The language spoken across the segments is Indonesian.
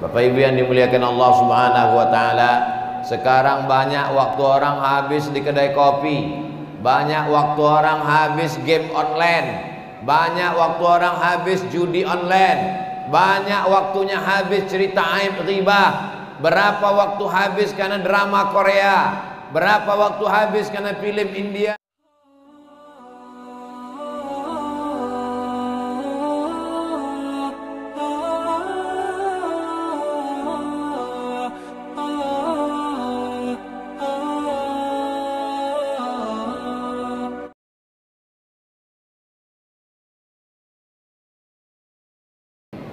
Bapak Ibu yang dimuliakan Allah Subhanahu wa taala, sekarang banyak waktu orang habis di kedai kopi, banyak waktu orang habis game online, banyak waktu orang habis judi online, banyak waktunya habis cerita aib ghibah. Berapa waktu habis karena drama Korea, berapa waktu habis karena film India.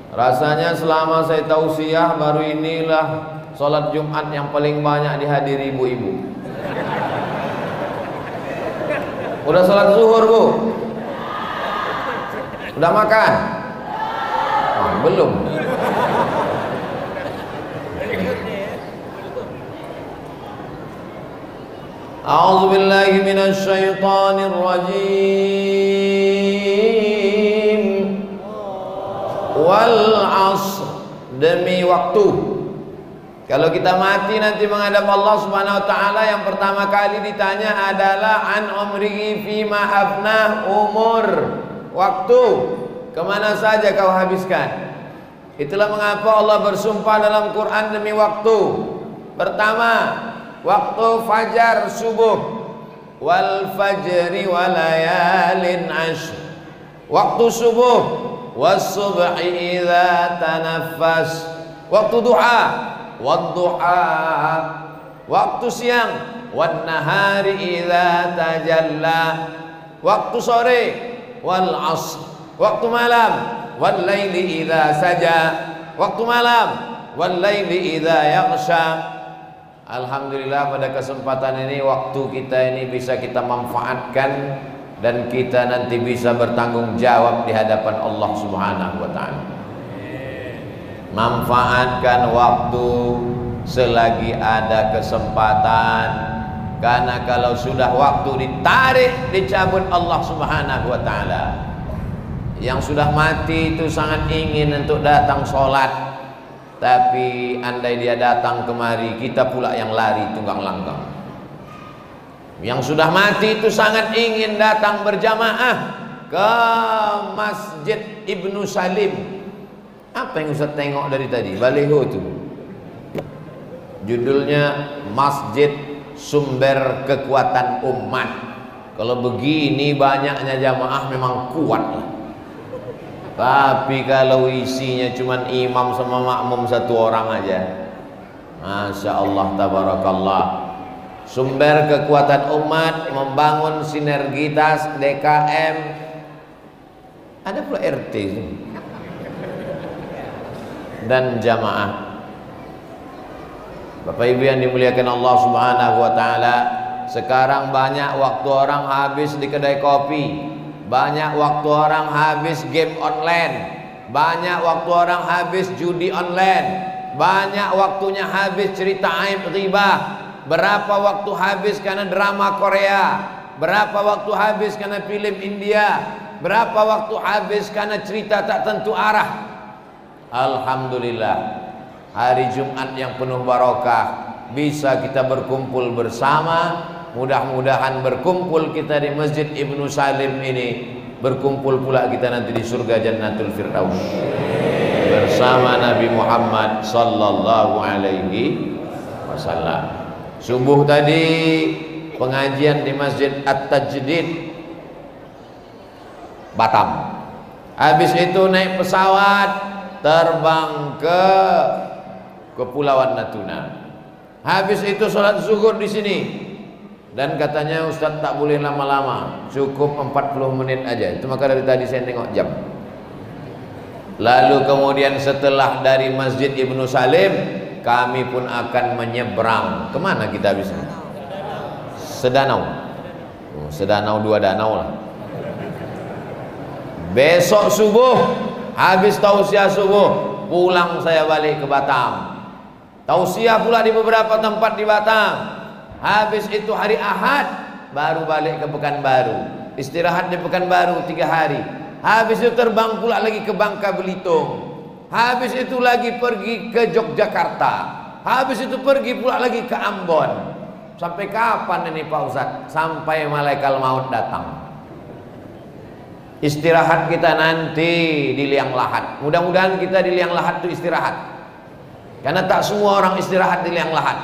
Rasanya selama saya tausiah baru inilah sholat Jumat yang paling banyak dihadiri ibu-ibu. Udah sholat zuhur bu? Udah makan? Oh, belum. A'udzu billahi minasy syaithanir rajim. Wal asr, demi waktu. Kalau kita mati nanti menghadap Allah Subhanahu wa taala, yang pertama kali ditanya adalah an umrihi fima afnah, umur, waktu, kemana saja kau habiskan. Itulah mengapa Allah bersumpah dalam Quran demi waktu. Pertama, waktu fajar subuh, wal fajri walayalin ashr, waktu subuh, was-subhi idza tanaffas, waktu duha, wad-duha, waktu siang, wan-nahari idza tajalla, waktu sore, wal 'ashr, waktu malam, wal laili idza saja, waktu malam, wal laili idza yaghsha. Alhamdulillah pada kesempatan ini waktu kita ini bisa kita manfaatkan dan kita nanti bisa bertanggung jawab di hadapan Allah Subhanahu wa taala. Manfaatkan waktu selagi ada kesempatan, karena kalau sudah waktu ditarik, dicabut Allah Subhanahu wa taala. Yang sudah mati itu sangat ingin untuk datang sholat, tapi andai dia datang kemari, kita pula yang lari tunggang langgang. Yang sudah mati itu sangat ingin datang berjamaah ke Masjid Ibnu Salim. Apa yang Ustaz tengok dari tadi? Baliho itu judulnya Masjid Sumber Kekuatan Umat. Kalau begini banyaknya jamaah memang kuat lah. Tapi kalau isinya cuma imam sama makmum satu orang aja, Masya Allah tabarakallah. Sumber kekuatan umat, membangun sinergitas DKM, ada pula RT dan jamaah. Bapak Ibu yang dimuliakan Allah Subhanahu wa taala, sekarang banyak waktu orang habis di kedai kopi, banyak waktu orang habis game online, banyak waktu orang habis judi online, banyak waktunya habis cerita aib ghibah. Berapa waktu habis karena drama Korea, berapa waktu habis karena film India, berapa waktu habis karena cerita tak tentu arah. Alhamdulillah, hari Jumat yang penuh barokah, bisa kita berkumpul bersama. Mudah-mudahan berkumpul kita di Masjid Ibnu Salim ini, berkumpul pula kita nanti di surga Jannatul Firdaus bersama Nabi Muhammad sallallahu alaihi wasallam. Subuh tadi pengajian di Masjid At-Tajdid Batam. Habis itu naik pesawat terbang ke Kepulauan Natuna. Habis itu sholat zuhur di sini. Dan katanya Ustaz tak boleh lama-lama, cukup 40 menit aja. Itu maka dari tadi saya tengok jam. Lalu kemudian setelah dari Masjid Ibnu Salim, kami pun akan menyeberang. Kemana kita bisa? Sedanau. Sedanau, 2 danau lah. Besok subuh, habis tausiah subuh, pulang saya balik ke Batam. Tausiah pula di beberapa tempat di Batam. Habis itu hari Ahad, baru balik ke Pekanbaru. Istirahat di Pekanbaru 3 hari. Habis itu terbang pula lagi ke Bangka Belitung. habis itu lagi pergi ke Yogyakarta, habis itu pergi pula lagi ke Ambon. Sampai kapan ini Pak Ustadz? Sampai malaikat maut datang. Istirahat kita nanti di liang lahat. Mudah-mudahan kita di liang lahat itu istirahat, karena tak semua orang istirahat di liang lahat.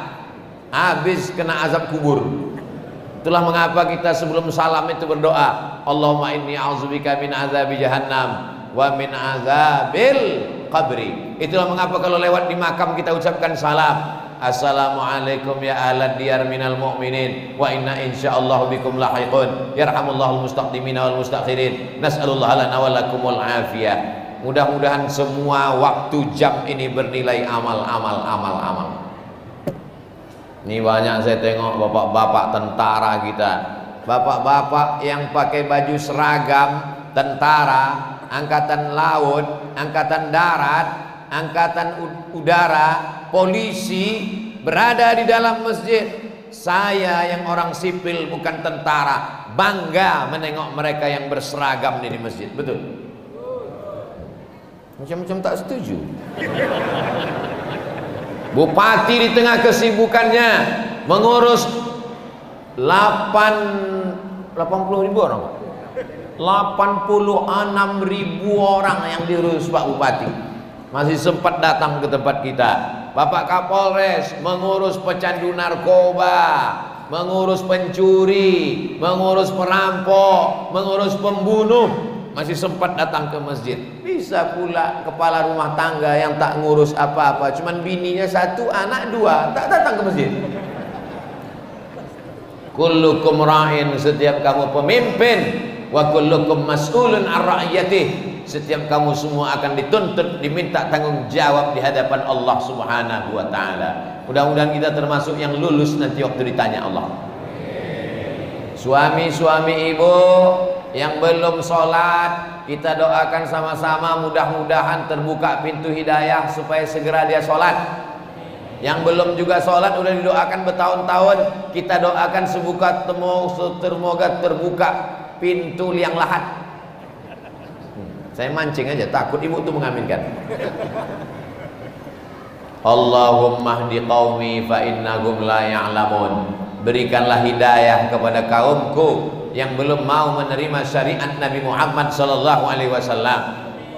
Habis kena azab kubur. Itulah mengapa kita sebelum salam itu berdoa, Allahumma inni a'udzubika min azabi jahannam wa min azabil qabri. Itulah mengapa kalau lewat di makam kita ucapkan salam, assalamualaikum ya ahlad diyar minal mu'minin wa inna insyaallah bikum lahiqun yarhamullahul mustaqdimina wal mustakhirin nas'alullah lana wa lakumul afiyah. Mudah-mudahan semua waktu jam ini bernilai amal. Ini banyak saya tengok bapak-bapak tentara kita, bapak-bapak yang pakai baju seragam tentara, angkatan laut, angkatan darat, angkatan udara, polisi, berada di dalam masjid. Saya yang orang sipil bukan tentara, bangga menengok mereka yang berseragam di masjid. Betul? Macam-macam tak setuju. Bupati di tengah kesibukannya mengurus 80.000 orang, 86.000 orang yang diurus Pak Bupati, masih sempat datang ke tempat kita. Bapak Kapolres mengurus pecandu narkoba, mengurus pencuri, mengurus perampok, mengurus pembunuh, masih sempat datang ke masjid. Bisa pula kepala rumah tangga yang tak ngurus apa-apa, cuman bininya 1, anak 2, tak datang ke masjid. Kullukum ra'in, setiap kamu pemimpin, wa kullukum mas'ulun an ra'iyatih, setiap kamu semua akan dituntut, diminta tanggung jawab di hadapan Allah Subhanahu wa taala. Mudah-mudahan kita termasuk yang lulus nanti waktu ditanya Allah. Suami-suami ibu yang belum sholat, kita doakan sama-sama, mudah-mudahan terbuka pintu hidayah supaya segera dia sholat. Yang belum juga sholat udah didoakan bertahun-tahun, kita doakan semoga terbuka pintu liang lahat. Saya mancing aja, takut ibu tuh mengaminkan. Allahumma hdi qaumi fa innahum la ya'lamun. Berikanlah hidayah kepada kaumku yang belum mau menerima syariat Nabi Muhammad SAW.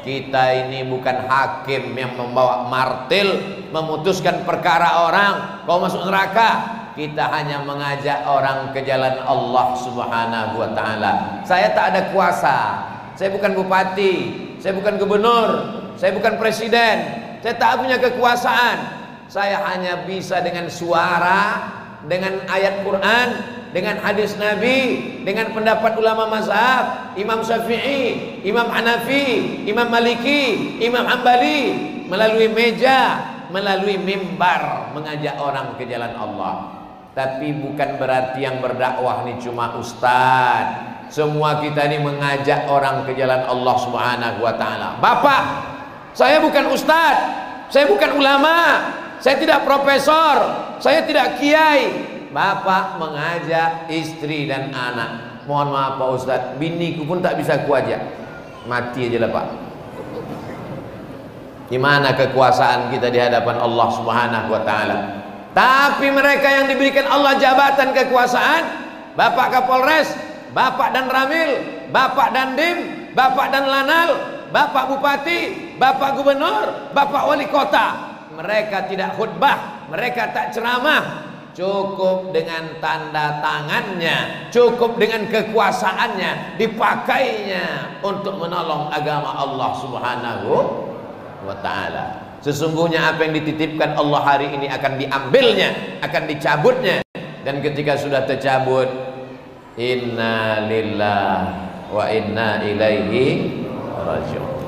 Kita ini bukan hakim yang membawa martil memutuskan perkara orang kau masuk neraka. Kita hanya mengajak orang ke jalan Allah Subhanahu wa taala. Saya tak ada kuasa. Saya bukan bupati, saya bukan gubernur, saya bukan presiden. Saya tak punya kekuasaan. Saya hanya bisa dengan suara, dengan ayat Quran, dengan hadis Nabi, dengan pendapat ulama mazhab, Imam Syafi'i, Imam Hanafi, Imam Maliki, Imam Hambali, melalui meja, melalui mimbar mengajak orang ke jalan Allah. Tapi bukan berarti yang berdakwah ini cuma ustaz. Semua kita ini mengajak orang ke jalan Allah Subhanahu wa taala. Bapak, saya bukan ustaz, saya bukan ulama, saya tidak profesor, saya tidak kiai. Bapak mengajak istri dan anak. Mohon maaf Pak Ustaz, biniku pun tak bisa kuajak. Mati aja lah Pak. Gimana kekuasaan kita di hadapan Allah Subhanahu wa taala? Tapi mereka yang diberikan Allah jabatan kekuasaan, Bapak Kapolres, Bapak dan Ramil, Bapak dan Dim, Bapak dan Lanal, Bapak Bupati, Bapak Gubernur, Bapak Wali Kota, mereka tidak khutbah, mereka tak ceramah. Cukup dengan tanda tangannya, cukup dengan kekuasaannya, dipakainya untuk menolong agama Allah Subhanahu wa ta'ala. Sesungguhnya apa yang dititipkan Allah hari ini akan diambilnya, akan dicabutnya. Dan ketika sudah tercabut, inna lillahi wa inna ilaihi raji'un.